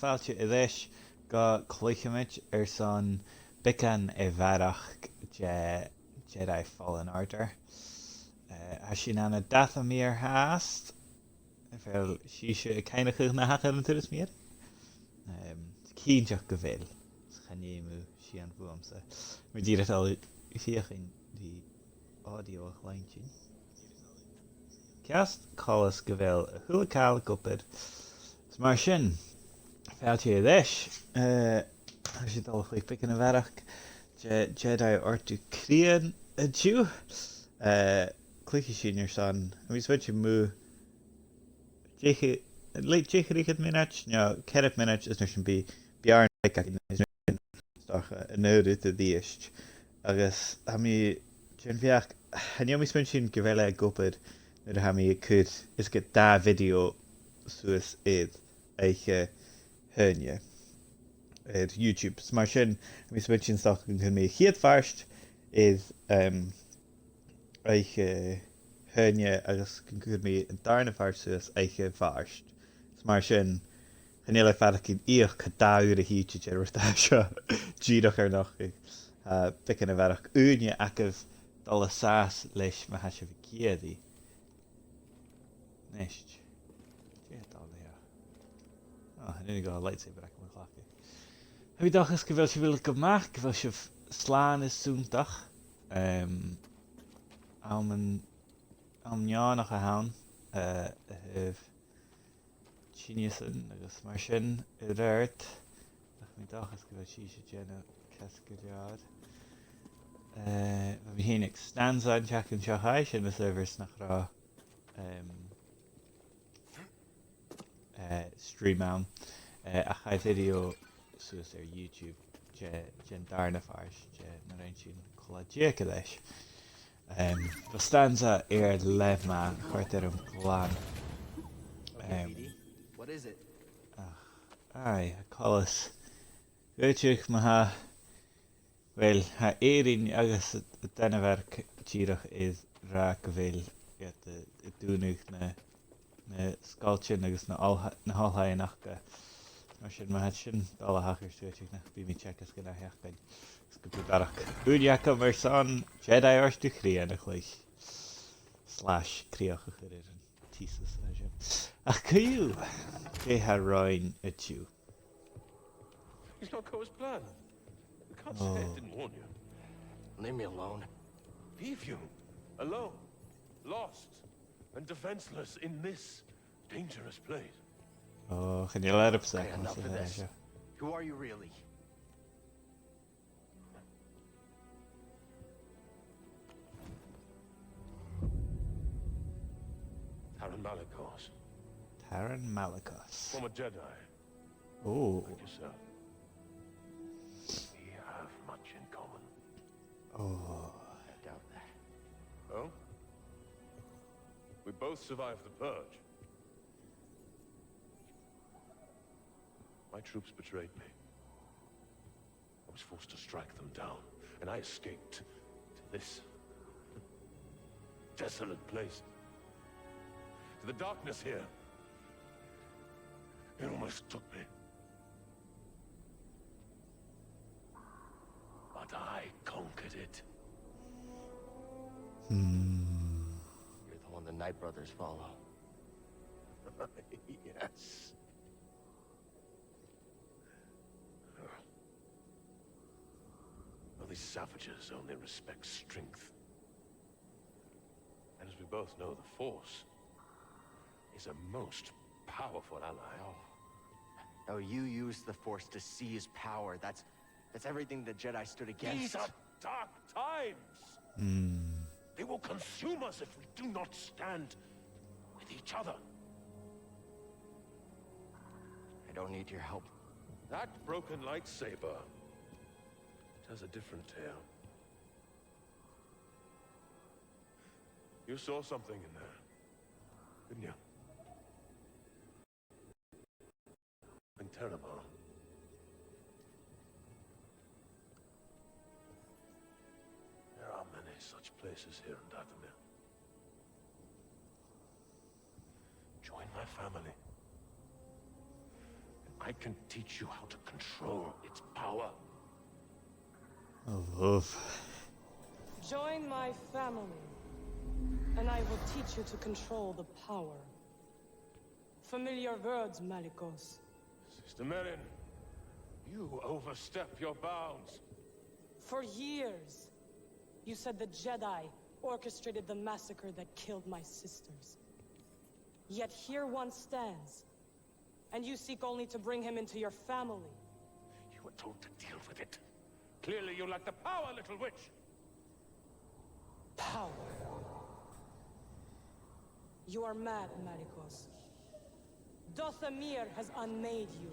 fáilte I dheis go Cluicheamaid son bican bharach Jedi Fallen Order. Has sin anna data mí háast fel síise céine na hacha an turas míad. Cíteach go bhfuil chanéimú si an bhuamsa. Mar díad al fiochan dí audio a chláintin. Ceast cholas go bhfuil a thuaáil gopad mar sin fáilte dheis si dal chuig pic an bharach Jedi Òrdugh Crìon a dú Cluiche sin san a mí switch mú late Jake minute, no, Kenneth minute is nursing be Bjarn like a noted the diest. Agus hami Jen Viak Hanyomi Spension Gavella Goped that hami could is get da video suas id eiche hernia. At YouTube smarshin hami Spension stock can me heat first is eiche hernia agus could me darna farsus eiche first. Mar sin chanéile fadach cin íoch cadáúr a híte deirtá seo díadach ar nach picin a bharach úne acah dul a sás leis me heise bh ciadaí. Neist. Dá le. Nu go lightsaber ac yn chhlachu. Heb i dachas go bhfuil si bhfuil go mach, go bhfuil si sláán is súntach. Am neánach a haun hef Geniusan agus mar sin I réirt ach mi dachas go bhfuil síse déanna cascadiad. Bhí héananig stanza an teach an seochaid sin is over nach rá stream an a chaid video suas ar YouTube gen darna fars na raon sin choladécha leis. Ba stanza ar lefma chuirt ar an glán. What is it? Aye, cholas. Goiteach ma ha well ha éirin agus denna bharc tíreach is rá go bhfuil get I dúnach na scáiltin agus na hallthaí nachcha. Mar sin ma het sin dal a hachar suiteach nach bí mi checkas go na heachcain. Gus go bú barach. Úniacha mar san Jedi Òrdugh Crìon a chluich. / críocha chuir an tísas na sin. Ach cúiú ha roin a tú. He's not go as planned. The cops didn't warn you. Leave me alone. Leave you alone, lost and defenseless in this dangerous place. Oh, can you let up Okay, enough of this. Who are you really? Taran Malikos, Taran Malikos. former Jedi, Oh, like yourself. We have much in common. oh. I doubt that. Oh? We both survived the Purge. My troops betrayed me. I was forced to strike them down, and I escaped to this desolate place. To the darkness here. It almost took me. But I conquered it. You're the one the Night Brothers follow. Yes. Well, these savages only respect strength. And as we both know, the Force is a most powerful ally. Oh, you used the Force to seize power. That's everything the Jedi stood against. These are dark times. They will consume us if we do not stand with each other. I don't need your help. That broken lightsaber tells a different tale. You saw something in there, didn't you? Something terrible. There are many such places here in Dathomir. Join my family. And I I can teach you how to control its power. Oh, love. Join my family, and I will teach you to control the power. Familiar words, Malicos. Sister Merrin, you overstep your bounds. For years, you said the Jedi orchestrated the massacre that killed my sisters. Yet here one stands, and you seek only to bring him into your family. You were told to deal with it. Clearly you lack the power, little witch. Power. You are mad, Malicos. Dothamir has unmade you,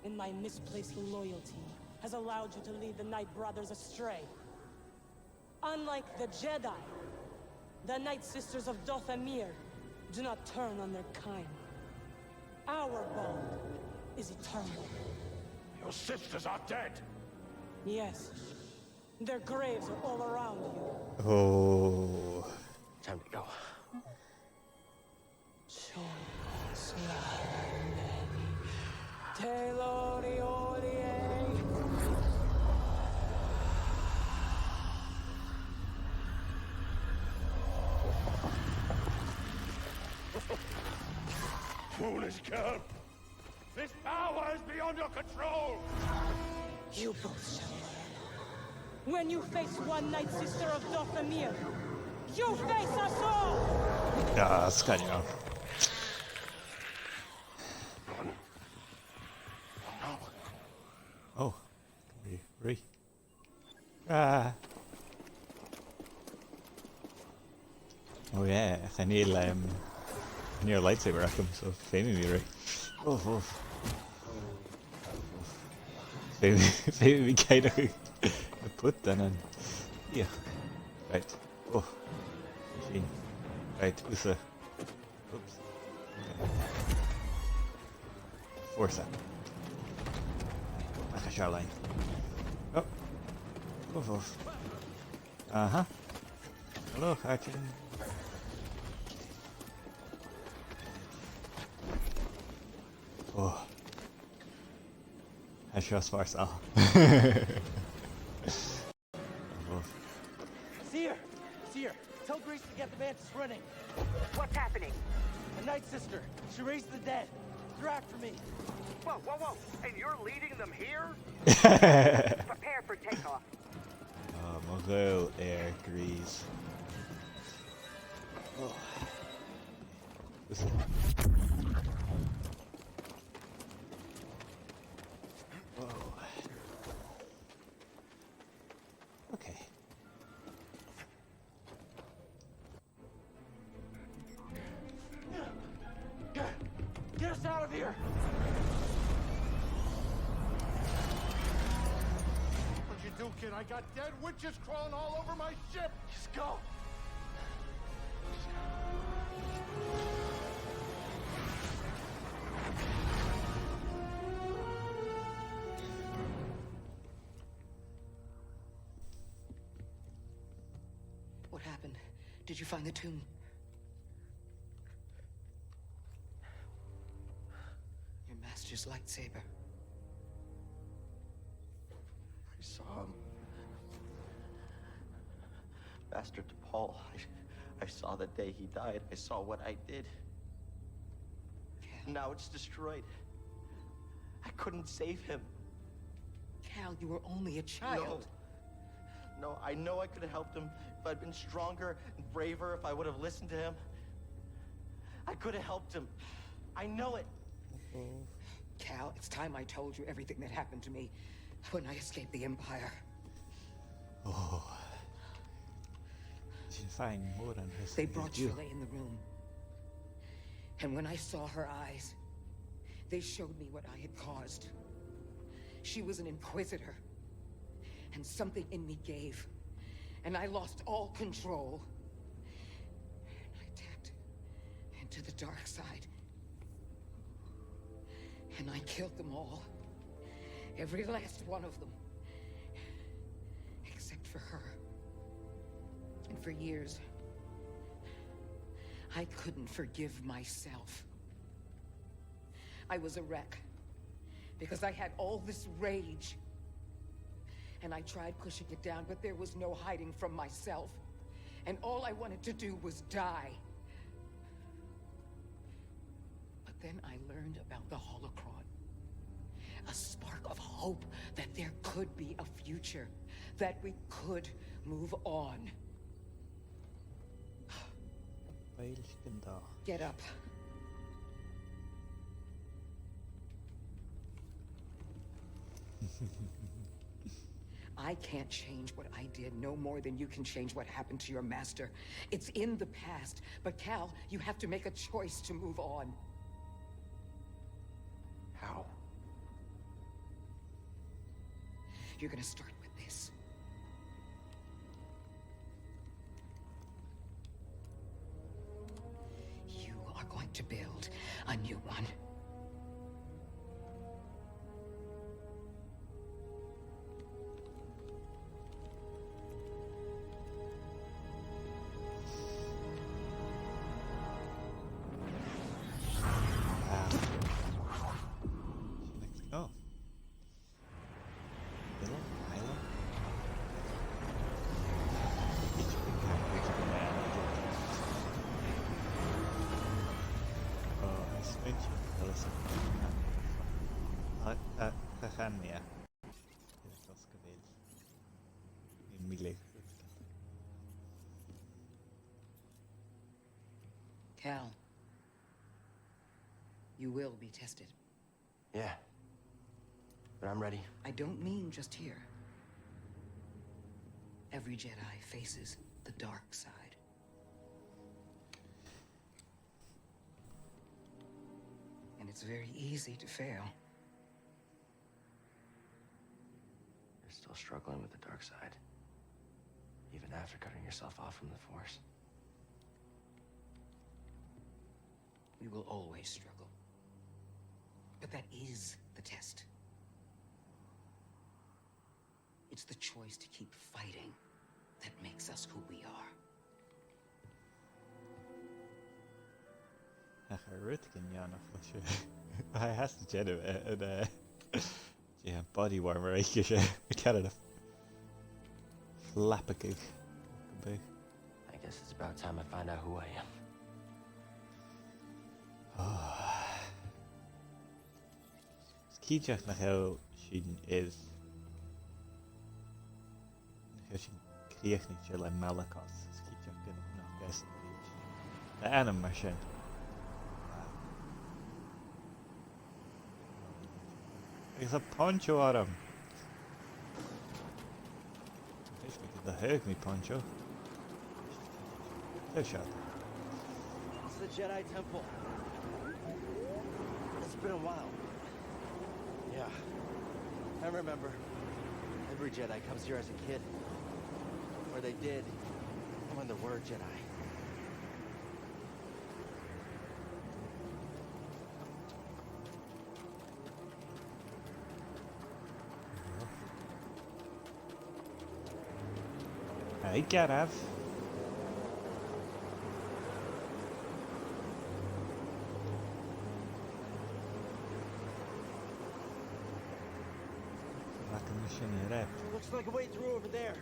and my misplaced loyalty has allowed you to lead the Night Brothers astray. Unlike the Jedi, the Night Sisters of Dothamir do not turn on their kind. Our bond is eternal. Your sisters are dead. Yes, their graves are all around you. Oh. Time to go. Foolish girl. This power is beyond your control. You both shall learn. When you face one Night Sister of Dothamir, you face us all! Ja, ska jag. Run. Oh, no. Oh. Re. Ah. Oh yeah, I need near lightsaber at him, so faming me, right? Oh. Faming me kind of put that on. Yeah. Right. Oh. Machine. Right, who's the... Oops. Okay. Force that. Like a shoreline. Oh. Oof. Uh-huh. Hello, Archie. Oh. I just force all. Seer, tell Grace to get the mantis running. What's happening? The Night Sister, she raised the dead. They're after me. Whoa. And you're leading them here? Prepare for takeoff. Morel Air Grease. Oh. Listen. Whoa. Okay. Get us out of here! What'd you do, kid? I got dead witches crawling all over my ship. Just go! What happened? Did you find the tomb? Your master's lightsaber. I saw him. Bastard Paul. I saw the day he died. I saw what I did. Cal. Now it's destroyed. I couldn't save him. Cal, you were only a child. No, I know I could have helped him if I'd been stronger and braver, if I would have listened to him. I could have helped him. I know it. Cal, it's time I told you everything that happened to me when I escaped the Empire. Oh. She'll find more than her. They brought Shirley in the room. And when I saw her eyes, they showed me what I had caused. She was an Inquisitor. And something in me gave. And I lost all control. And I tapped into the dark side. And I killed them all. Every last one of them. Except for her. And for years, I couldn't forgive myself. I was a wreck. because I had all this rage. And I tried pushing it down, but there was no hiding from myself. And all I wanted to do was die. But then I learned about the Holocron. A spark of hope that there could be a future, that we could move on. Get up. I can't change what I did no more than you can change what happened to your master. It's in the past, but Cal, you have to make a choice to move on. How? You're gonna start with this. You are going to build a new one. Oh. Hello? Hello? Oh, I switch. Listen. H-aon. Dit was geweest. In mijn leven. Cal, you will be tested. Yeah. But I'm ready. I don't mean just here. Every Jedi faces the dark side. And it's very easy to fail. You're still struggling with the dark side. Even after cutting yourself off from the Force. We will always struggle. But that is the test. It's the choice to keep fighting that makes us who we are. Crìon of hij has de Jedi en ja, body warmer eetjes ik had het flappig. I guess it's about time I find out who I am. Skieteach nach how sin is how sin críochnaigh se le Malachos skieteach gan nach gas the anam mar sin. There's a poncho on him. I wish we could the hug me poncho. No shot. It's the Jedi Temple. It's been a while. Yeah. I remember. Every Jedi comes here as a kid. Or they did. When there were Jedi. Hey, Garav. Looks like a way through over there.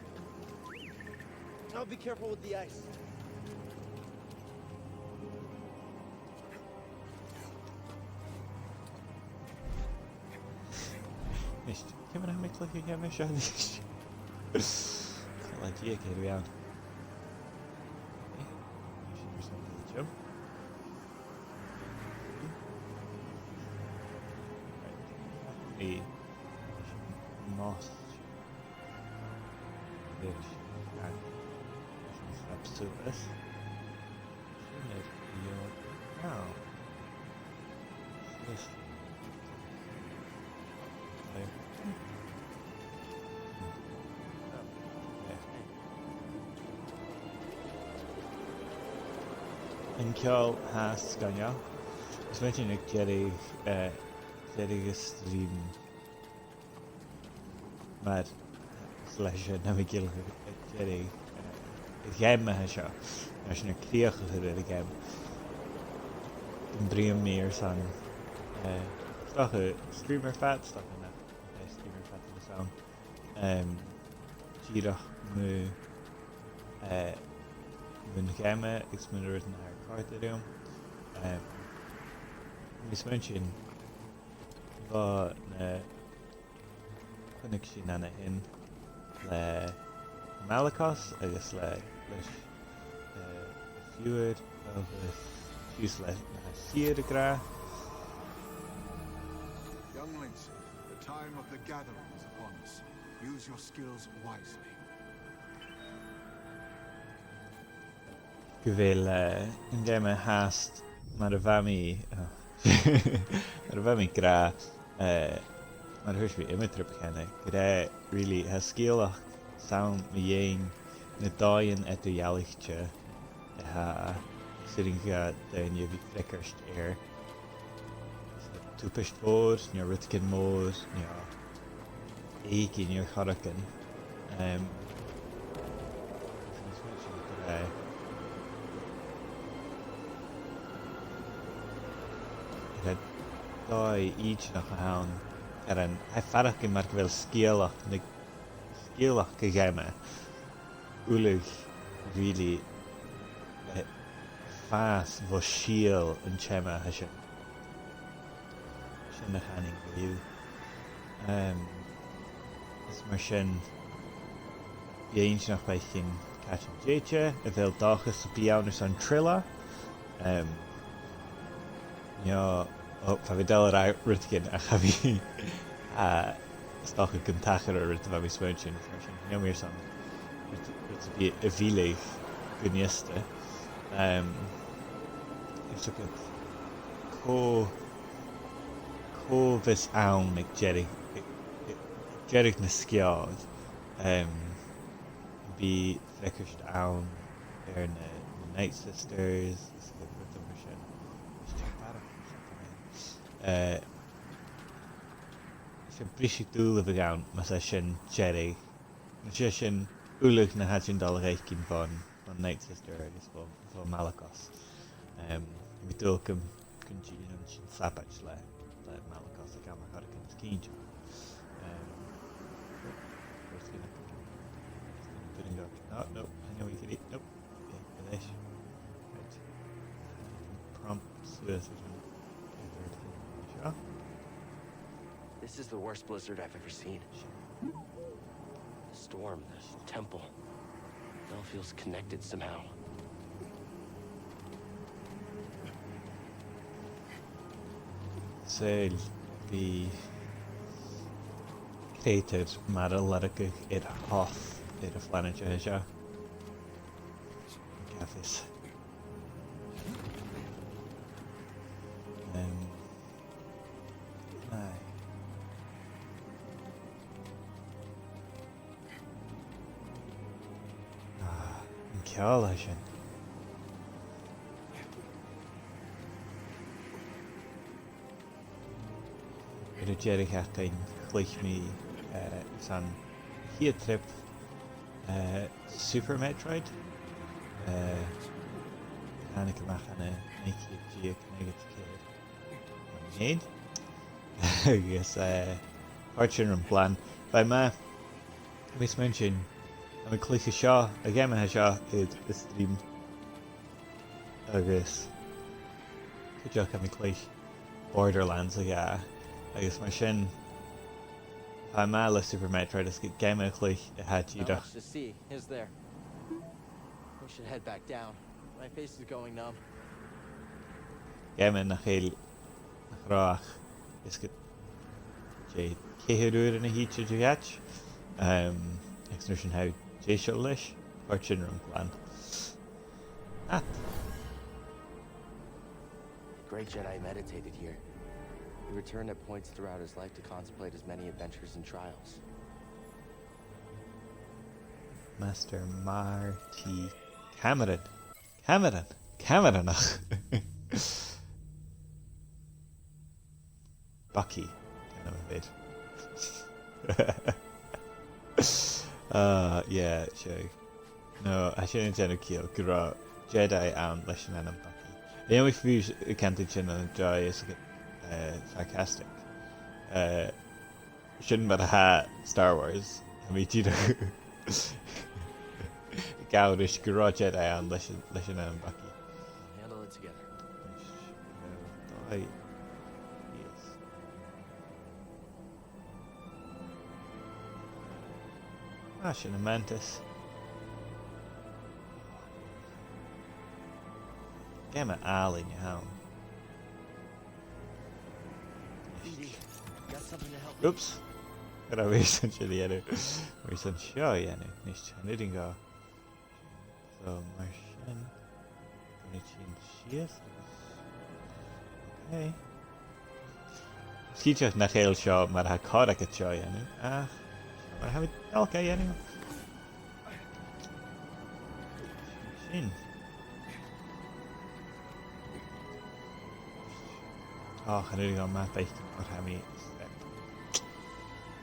I'll be careful with the ice. Mist, can we make like a camera shot? Like here, carry on. Jump. Right. Moss. This and absolute this. Now. This. And Kjell has Ganya. It's mentioned a Jedi stream. Mad slash Namigil Jedi. Game Mahasha. As een Crìon de game. In 3 meer zijn stoch a streamer fat, stoch a streamer fat in the sound. Tíreach mu mun game is mun ruir na ar cartarium. Mis mention va na chunig sin anna hin le Malachos agus le leis fiúid agus fiús le na siad a gra. Younglings, the time of the gathering is upon us. Use your skills wisely. Gwyl yn game hast mae'r fami gra mae'r hwys fi imitr bechenne gyda really ha sgilach sawn mi ein na dain eto ialichtje ha sitting ga dain je vi flickerst toepist boord, nja rutkin moord, nja eiki nja charakken. Dau each nach h-aon an farach in mar wel skeelach ge game Òrdugh really fast vo shiel en chema hashin na hanning you is mar sin each nach by chin catch jeche a vel dachas biauners an trilla ja fa fi del ar rutgin a cha fi stoch a gyntachar ar rut a fi smwynsin ja mir sam rut a filig gyniesta it's a good co vis awn ag jerig na skiad bi fleckerst awn na Night Sisters sin brisig dúla bh ann mas é sin Jedi. Na sé sin Òrdugh na hadjin dal réich cin fan Night Sister agus fan Malachos. Mi dúil cym cynti yn sin slapach le Malachos ag am achar cyn cynti. No, I know we can eat. Nope. Okay, finish. Right. Prompt Swiss. This is the worst blizzard I've ever seen. The storm, the temple. It all feels connected somehow. Sail the created Maralarica it off it of Lanajaja. Cafes. Ceáil sin. Idir Jerry Hatain Cluicheamaid san hiad trip Super Metroid Hannig amach anna Nike G agus Pàirt an plan. By ma mis mention I'm Cluiche seo a game ha seo is stream agus chuideach am Cluiche Borderlands agus mar sin ha má le Super Metroid is game Cluiche a hat Not much to see, is there? We should head back down. My face is going numb. game nach chéil nach ráach is go sé céhéúir in a híte de gat ex sin how J-Show leis, Pàirt an plan. The great Jedi meditated here. He returned at points throughout his life to contemplate his many adventures and trials. Master Marty Cameron. Bucky. Kind of a bit. Yeah, sure. No, I shouldn't have kill. Gura Jedi and leis an Bucky. The only few can't chin and dry is sarcastic. sin mar ha Star Wars a mí tíidir gabhris go rá Jedi an leis an bhaci. Handle it together. Yes. Sin a mantis. Gemma Al in your home. BD, got something to help me. Oops. Got a reason to the other. Reason show you nicht knitting go. So Martian. Shears. Okay. Schietjes nach heel show, maar ha card ik show you nu. Maar have it okay anyway. Shin. Oh, gaan jullie gaan maar tegen wat hij mee is.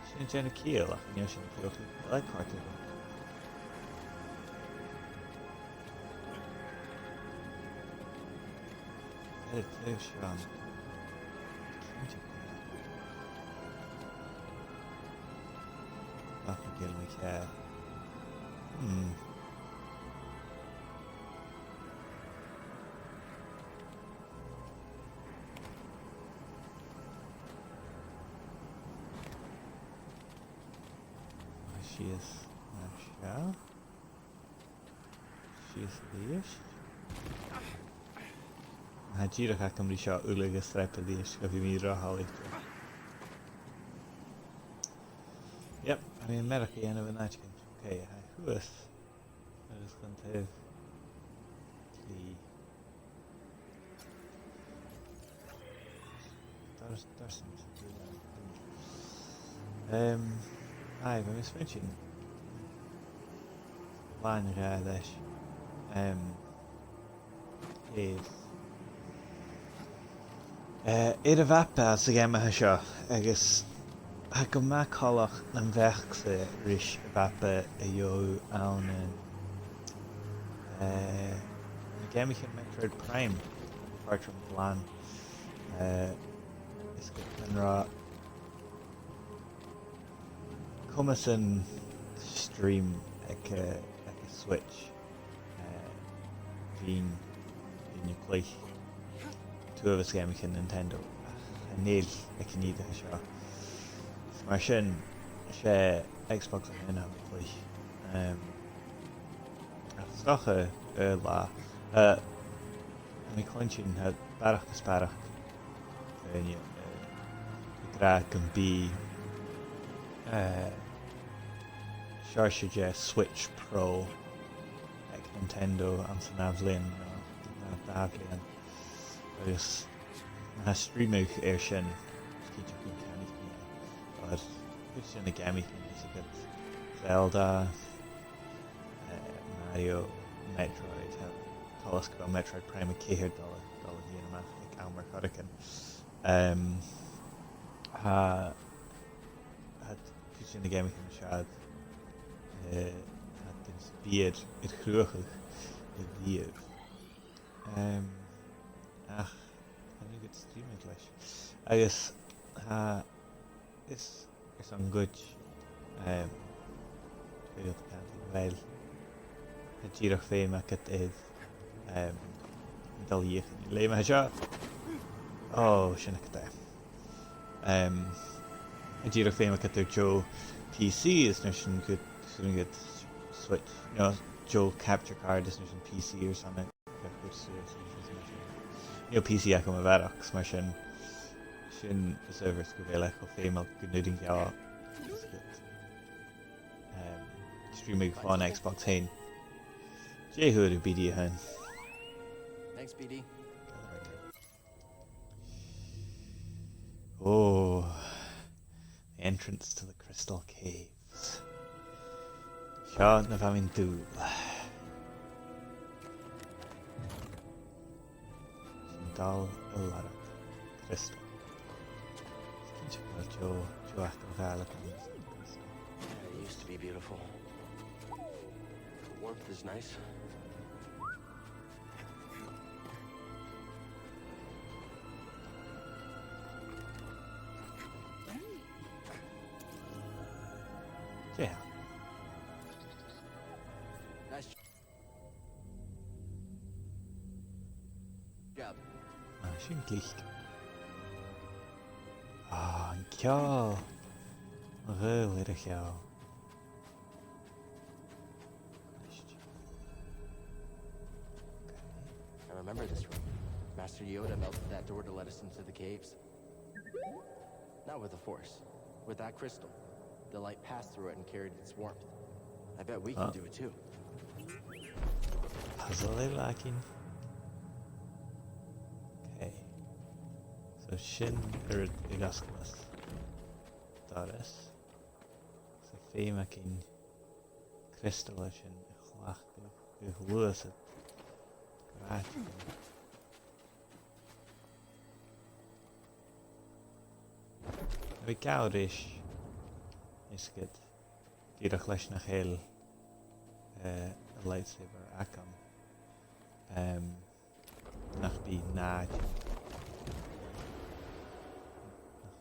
Shin Jenna Keel, ach, nu Shin Keel. I like cartoon. Het is Sean. Ach, ik wil me care. She is Marshall. She is Leash. Gira ga cymryd sio wlyg y strep y Leash gyda fi mi rohol eich. Yep, I mean America yn y fynnag. Okay, hwys. Ys gyntaf. Cli. Darsen. Ai, fe mis fynsin. Lan y gael Ef. Ir a bhapa sa gama seo agus ha go má cholach an bheachsa ris a bhapa a h-aon na gamichin Metroid Prime Pàirt blan is go an rá cumas an stream ag a Switch hín in Cluicheamaid two of us game can Nintendo. A níl ag níd a seo. Mar sin sé Xbox an am Cluiche. Stocha lá. Mi clinching had barach and gra can be Charge Switch Pro like Nintendo and Snavlin Davlin. Agus na streamú sin cíte go ceannig but sin na gaming is a good Zelda, Mario, Metroid, Thomas go Metroid Prime céir dollar dhéanamach ag Amar Chodican. Ha sin na gaming sead had this beard it chruachach I bhíomh. Ach, I need to stream it leis. Agus is an good video well a ddíreach féim ac is dal dhéach le me seo sin ac a ddíreach féim ac Joe PC is nu sin good Switch, Joe capture card is nu sin PC or something. PC ac am a bhearach mar sin the servers go bhéile go féimeach go nuing ceá streaming fáin Xbox hain. Jéhuair BD a hain. Thanks, BD. Oh, the entrance to the Crystal Caves. Seo na bhaimín dúil. Dal Lara Crystal. Joe It used to be beautiful. The warmth is nice. Yeah. Nice job. Sin glícht. An ceol. An ghil ar a cheol. I remember this room. Master Yoda melted that door to let us into the caves. Not with the Force. With that crystal. The light passed through it and carried its warmth. I bet we can do it too. Puzzle I lacking. Okay. So sin ar I gasclas. Doris. So féime cin crystal sin I chlach go luas it. Right. Vi gawr is good. Dírach leis na chéil a lightsaber acam. Nach bí náid.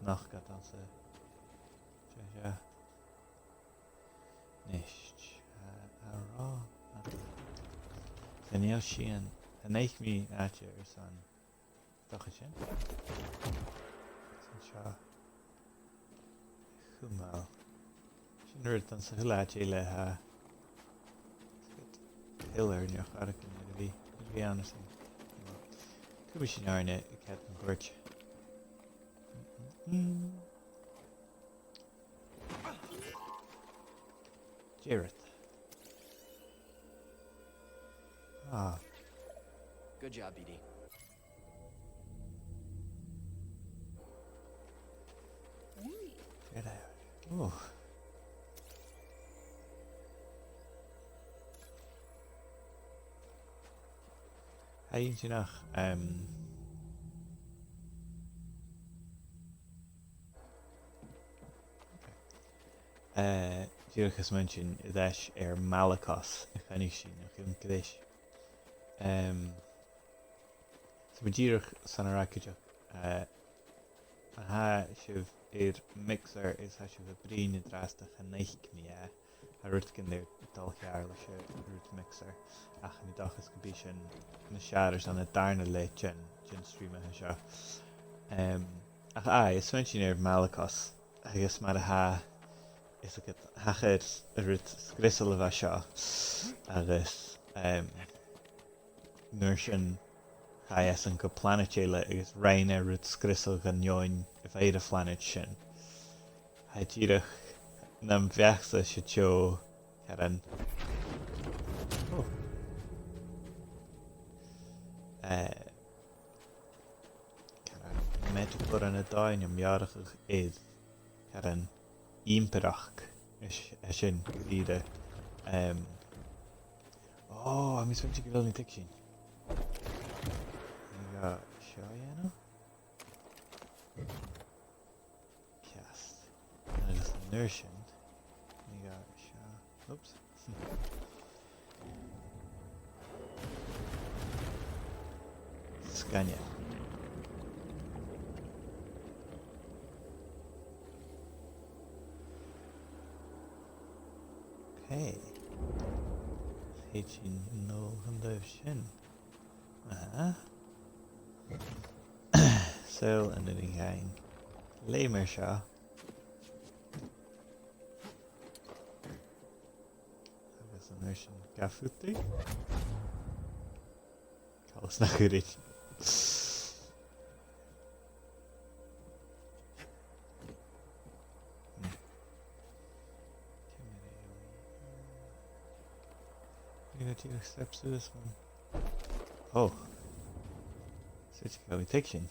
Nach gat an sa Nisht a rá. San éil sin a neich mí áte ar san docha sin. San seo chumáil. Sin ruirt an sa thuileáit éile ha hilar neoch aracin ar a bhí anna sin. Cúba sin airne I cead an gcuirt. Jareth. Ah. Good job, BD. Jedi. Oh. Hain sin nach Dúchas man sin I dheis ar Malachos I chanig sin a chun gréis. So ma díirech san arácideach an ha sibh ar mixer is ha sibh a brín I drasta chaneich mi a ruirt gin ir dal chear leis a ruirt mixer ach mi dachas go bí sin na searas an a darna le gin streama ha seo. Ach is man sin ar Malachos agus mar a ha is a hachar a ruirt sgrisal a bheit seo agus nuair sin chaes an go planetéile agus reine ruirt sgrisal gan neoin I bhéad a planet sin. Ha tíirech nam bheachsa se teo cearan. Cearan metafor an a dáin am mearachach is cearan ímperach is sin líide. Oh, mis fan go bhfuil ní tic sin. Ní ga seo dhéanamh? Cast. Agus an nuair sin. Ní ga seo. Oops. Scanne. Okay. H no handover sin. So and then again. Lamer seo. Agus an nuair sin gafuti. Callas nach chuirid. You got 2 steps to this one. Oh. Such a detection.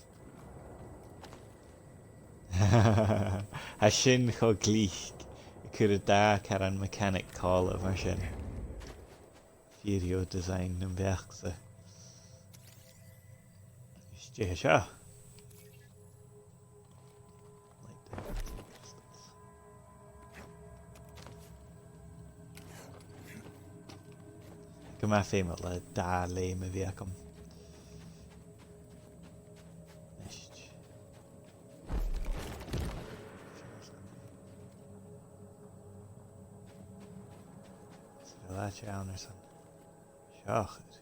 A sin cho glícht could a da car an mechanic call of a sin. Video design an bheachsa. Istí seo. Go má féime le dá léim a bhíacham. Neist. h-aon or something. Shocked.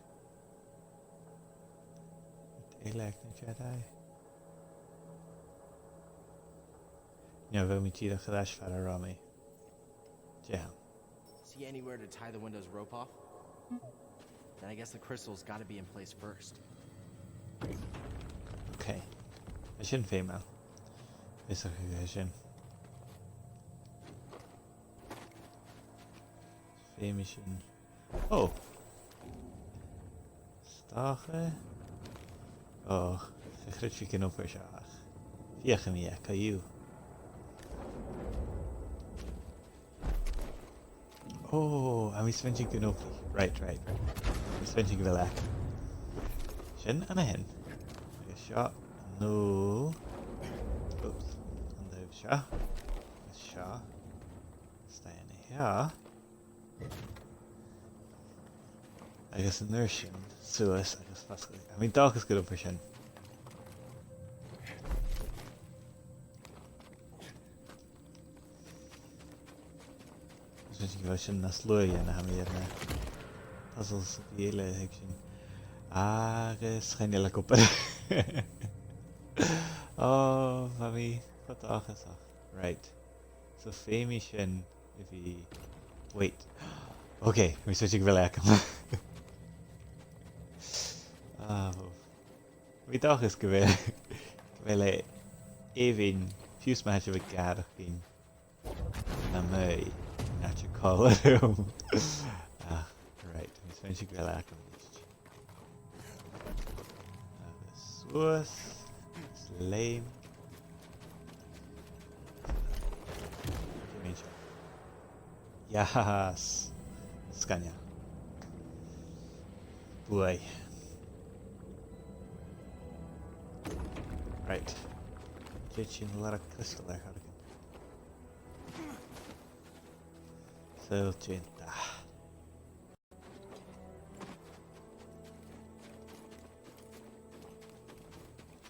They like the Jedi. Yeah, but we need a flash for a Rami. Yeah. See anywhere to tie the window's rope off? Then I guess the crystal's gotta be in place first. Okay. I shouldn't female. It's a suggestion. Famous. Oh! Stache? Oh, ik ga het op voor zaag. Via me, kan je? Oh, I'm spending good up. Right. I'm spending the lack. Shin and a hen. A shot. No. Oops. And the shot. A shot. Stay in here. I guess inertia. Suicide. I guess fast. I mean, dark is good up for Shin. Sin na slúi na ha mé na puzzles bhíle ag sin agus chaine le cúpa. Oh, mami, chutáchas ach. Right. So féimi sin if he wait. Okay, we switching bhile ag. Ah, we dáchas go bhile éhín fiús me se bh garach bhín na mé. Not your call room. Right. He's finishing the lack of this. It's lame. Yes. Scania. Boy. Right. Ditching a lot of crystal there. So, 80.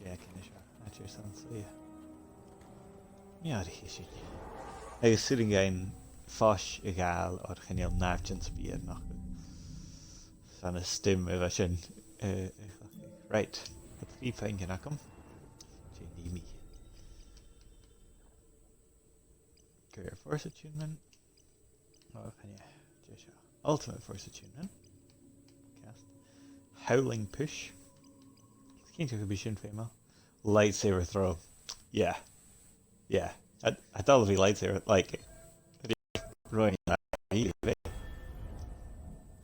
Jack in the shot. That's your son, so yeah. Miar hi sin. Agus sitting gain fosh a gal or genial nafchins beer noch. Van a stim of a sin. Right. At 3 fine can I come? Jamie. Career force attunement. Oh, can you just ultimate force attunement? Cast howling push. Can't you be shin female? Lightsaber throw. Yeah. I thought it'd be lightsaber like right.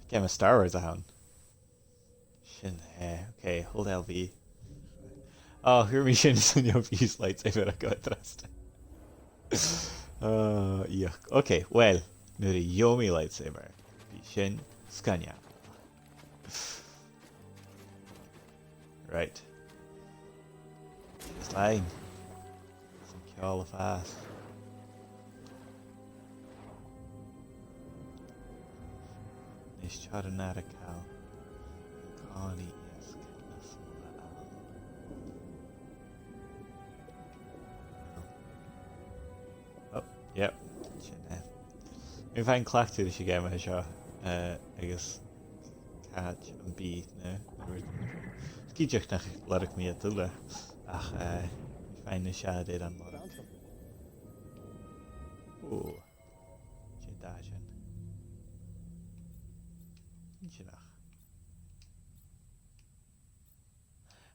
Game of Star Wars h-aon. Shin okay, hold LV. Oh, hear me shin sun your use lightsaber I got trust. Yuck. Okay, well. Nu the Yomi lightsaber. Shin Scania. Right. Slime. Some kill fast. Nish charanara cal. Connie yes. Oh, yep. If I'm clacked to the game I shot, I guess catch and B no. Skijach nach let me at the ach find the shot it on lot. Oh Jedi.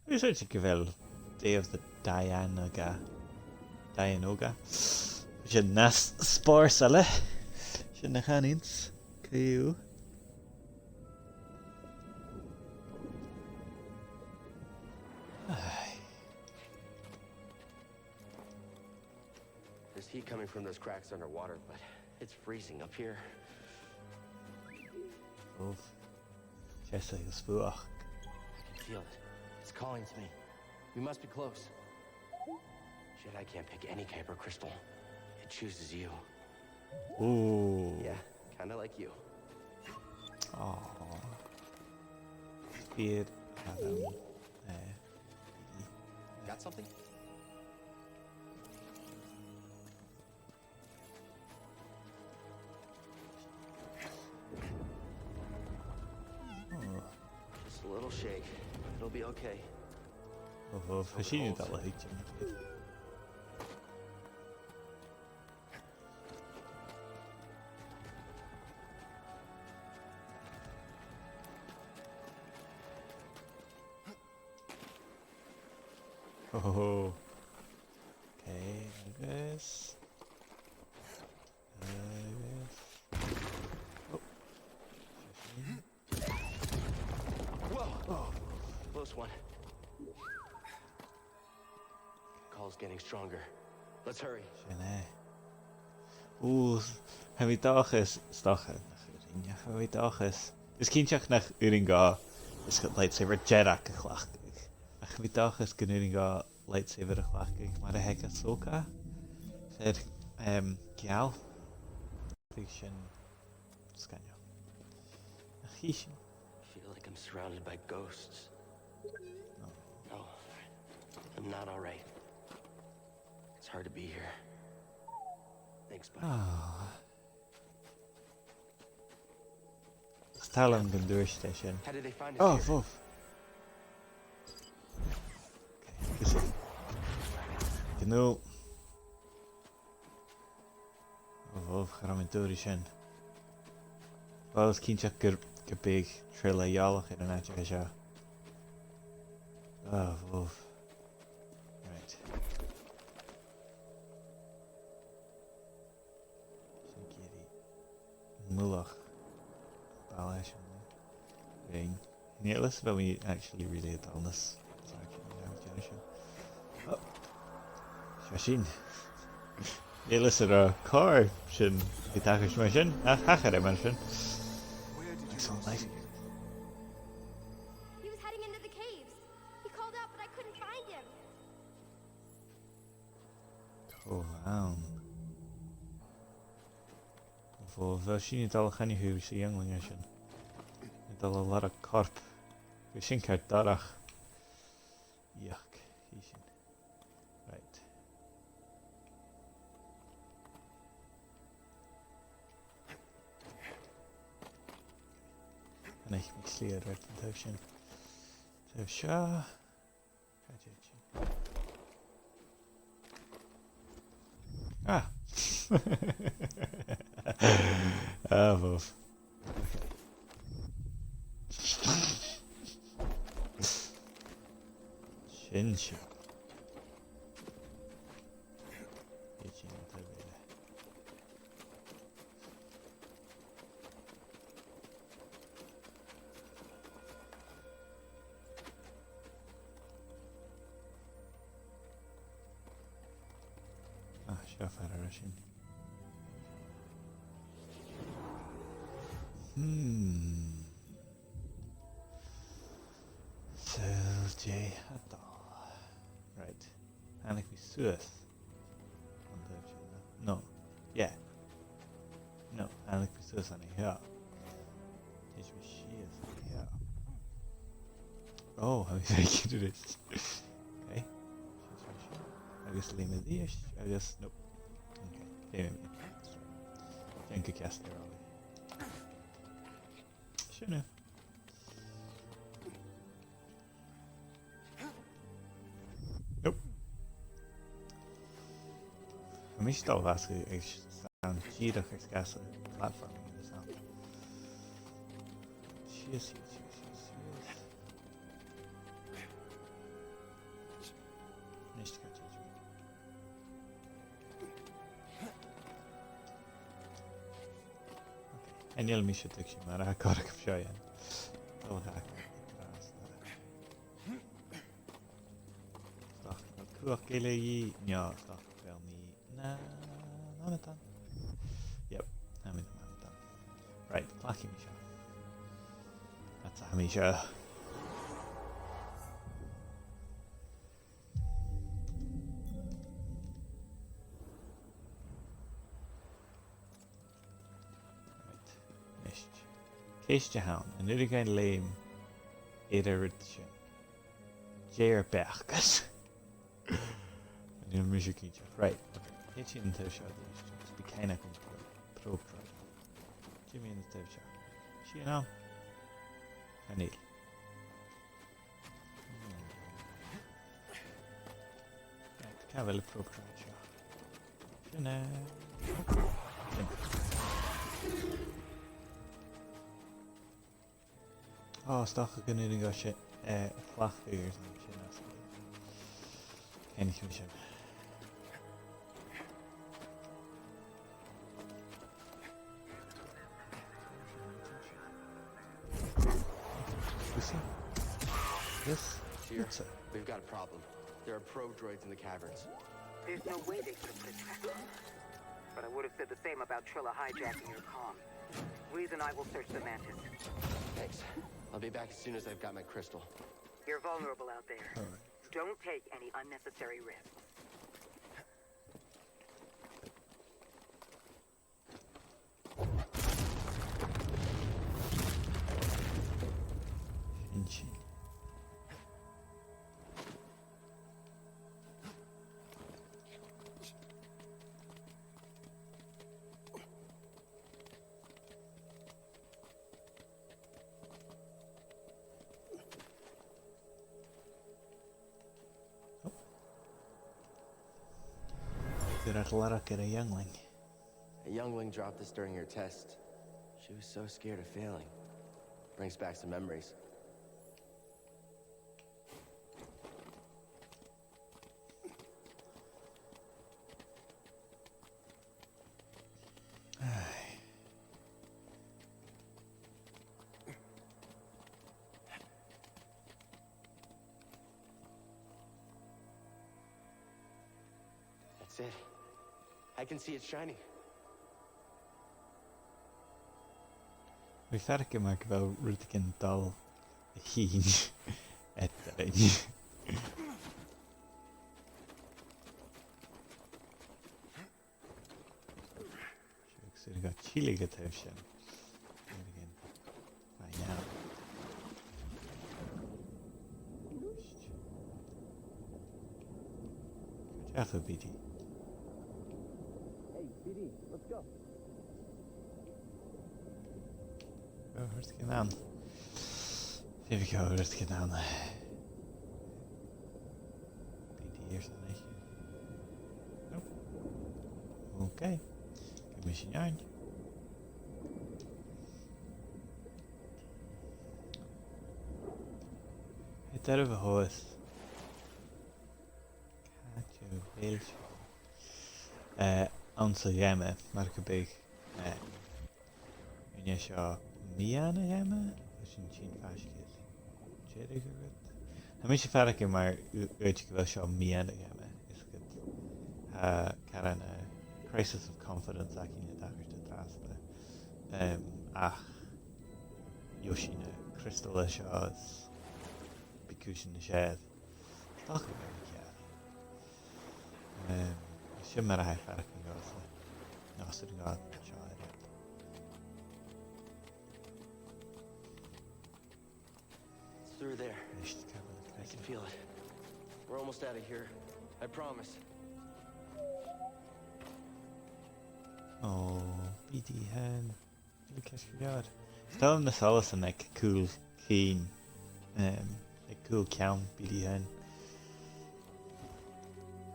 We search a Day of the Dianoga. Which is nas spore sala. Sin na chanins, Crìon. There's heat coming from those cracks underwater, but it's freezing up here. Oh, just like a spook. I can feel it. It's calling to me. We must be close. Jedi can't pick any kyber crystal. It chooses you. Ooh. Yeah, kinda like you. Aww. Speed. Got something? little shake. It'll be okay. Oh, verschiedene dallen heet je. Oh, okay, I guess. Oh, Whoa! Oh, close one. Call's getting stronger. Let's hurry. Schöne. Heb je toch eens stachen? Heb je toch eens? Dus kindje nach Uringa. Is het lightsaber Jedi geklacht. Heb je toch eens kunnen Uringa lightsaber geklacht? Maar de hek is ook hè? Zeg, Kial. Fiction. Scanjo. Giesje. I feel like I'm surrounded by ghosts. No, I'm not all right. It's hard to be here. Thanks, buddy. Stalin can doorstation. How did they find us Oh, here? Wolf. Okay, is it? Genoeg. Wolf, ga hem doorstation. Wel, het kindje kapig. Trilla jalig in een uitje zo. Oh, Wolf. Right. Mulach. Balash. Ring. Yeah, let's about me actually really hit on this. Oh. Shashin. Yeah, listen, car. Shin. Hitakish mission. Hakare mission. Where did you Excellent last life. see it? He was heading into the caves. He called out, but I couldn't find him. Oh, wow. Voor verschillende niet al gaan je ze jongelingen zijn. Het al een lot of korp. Je zinkt uit darach. Yuck. Hier zijn. Right. En ik mix leer uit het huisje. Zo, sja. Ah. Ah, Wolf. Shinshi. Ichi no tabere. Ah, shafara rashin. So, J. Right. Eigenlijk wie Suez. No. Yeah. No, eigenlijk wie Suez aan ja. Dit is wie she is ja. Oh, how weet je dit? Okay. I guess alleen met die is. I guess nope. Okay. Maybe. Denk ik eerst er al. Schöne. Nope. Meestal was ik staan gierig ik ga ze platforming in de staan. Cheers. Nicht gaat het. En jullie missen het ook, maar daar kan ik op showen. Dan ga ik ernaast. Dacht ik dat kuur killen je? Ja, dacht ik wel niet. Nou met dan. Yep, nou met dan. Right, plakje Misha. Dat is Misha. h-aon, en nu geen leem. Edertje. Jerbergus. En nu een muziekje. Right. Hit je in de show. Dus bekijna komt pro. Jimmy in de show. Zie je nou? Vanille. Well, appropriate. Sinna. Oh, stoch a gynnu go shit. Flach figures and shit. Anything shit. This? Here, we've got a problem. There are probe droids in the caverns. There's no way they could have protect us. But I would have said the same about Trilla hijacking your comm. Reese and I will search the Mantis. Thanks. I'll be back as soon as I've got my crystal. You're vulnerable out there. All right. Don't take any unnecessary risks. Inchi. Good at luck at a youngling. A youngling dropped this during your test. She was so scared of failing. Brings back some memories. That's it. I can see it shining. We verken maar wel Rutgen dal heen et darin. Så det går chilliga tövsen. Rutgen. Find out. Jaffa BD. Hey, BD, let's go. Oh, Rutgen aan. Here we go, Rutgen aan. BD eerst dan niet. Nope. Okay. Commission yarn. Het er over hoes. Kaatje, beeldje. Onze remmen, maar ik heb ik. En je zou Miane remmen? Als je een chin vastgeeft. Jedi gerut. Dan moet je verder maar weet je wel zou Miane remmen. Is het Karen crisis of confidence aki nie tak już te trasne. Ach. Yoshine crystal shows. Bikusin the shed. Toch weer ja. Shimmer hij verder kan gaan. Nou, ze doen gaat. It's through there. I can feel it. We're almost out of here. I promise. Oh, BD hen. You catch your yard. Stel hem dus alles een like cool keen. Like cool count BD hen.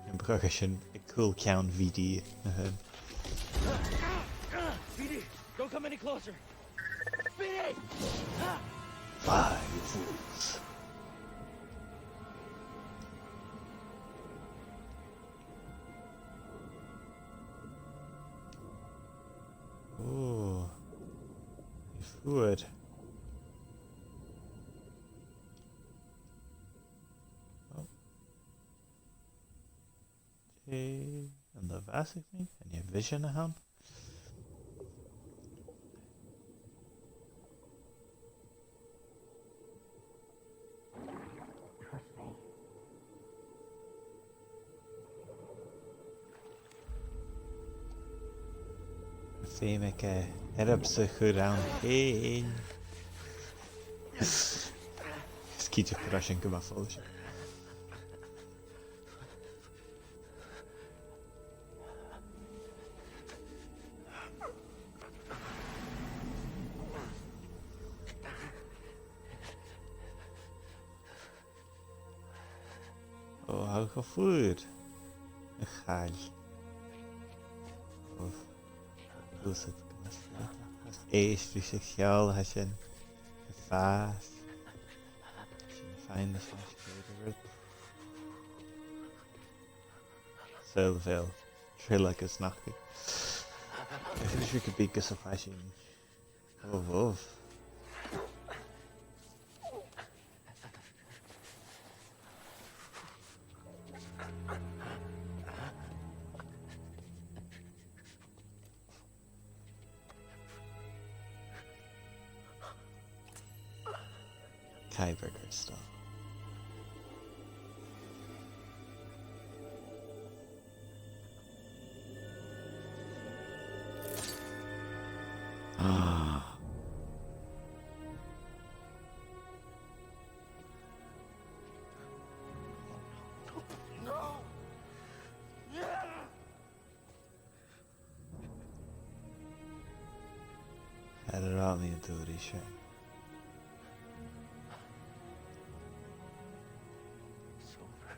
En progression a cool count VD. BD, don't come any closer. BD! 5 fools. Oh, food. Oh. Okay, and the basic thing, and your vision around. Fémek erop ze gedaan heen. Skietje crashing ke baffels. Oh, how gevoerd. a chail. Of cúsad has éistú sé cheall ha sin a fás sin féin na smaiscéide rud. Sil trill agus nachcu. If you could be gus a fashion. Oh. Kyberger stuff. Had it all me into the shit. It's over.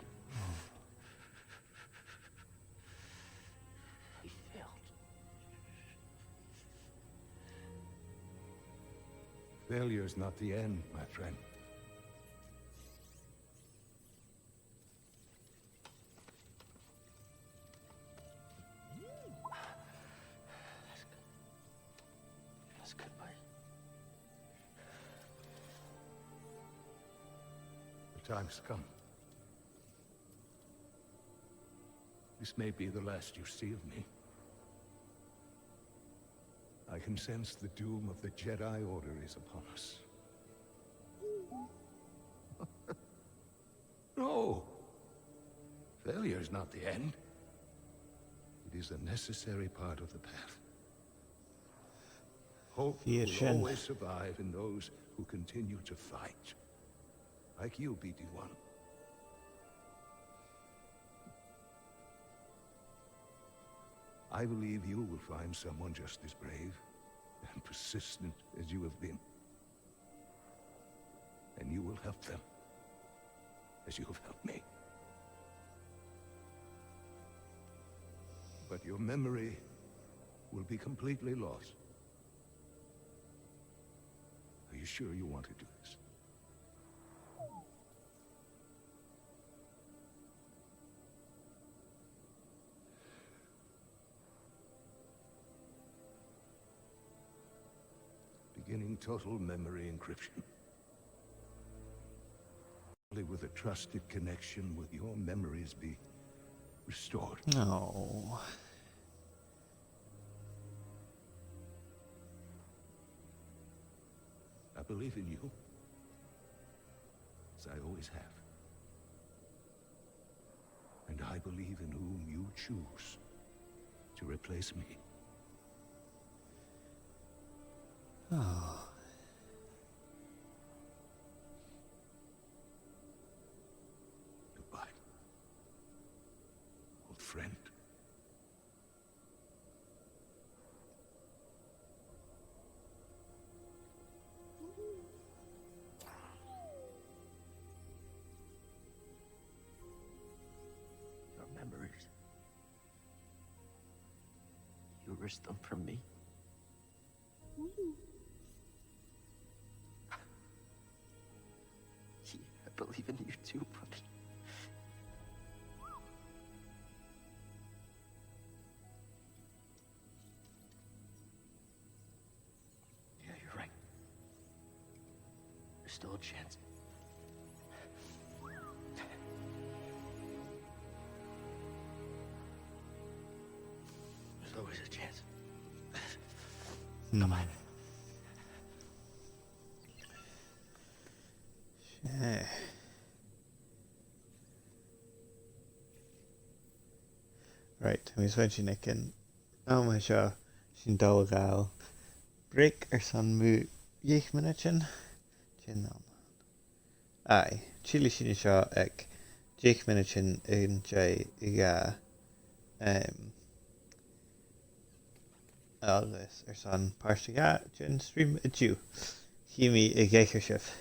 He failed. Failure's not the end, my friend. That's goodbye. The time's come. This may be the last you see of me. I can sense the doom of the Jedi Order is upon us. No! Failure is not the end. It is a necessary part of the path. Hope will always survive in those who continue to fight. Like you, BD-1. I believe you will find someone just as brave and persistent as you have been. And you will help them, as you have helped me. But your memory will be completely lost. Are you sure you want to do this? Beginning total memory encryption. Only with a trusted connection will your memories be restored. No. I believe in you, as I always have. And I believe in whom you choose to replace me. Oh. Goodbye, old friend. Your memories. You risked them for me. I believe in you too, buddy. Yeah, you're right. There's still a chance. There's always a chance. Come on. Yeah. Right, mis bhain sin ag an áma seo sin dógáil bric ar san mú dhéich minute sin ná. Ai, tíli sin seo ag dhéich minute sin in dé I gá agus ar san páirte gá sin stream a dú. Chiimi I ggéichar sibh.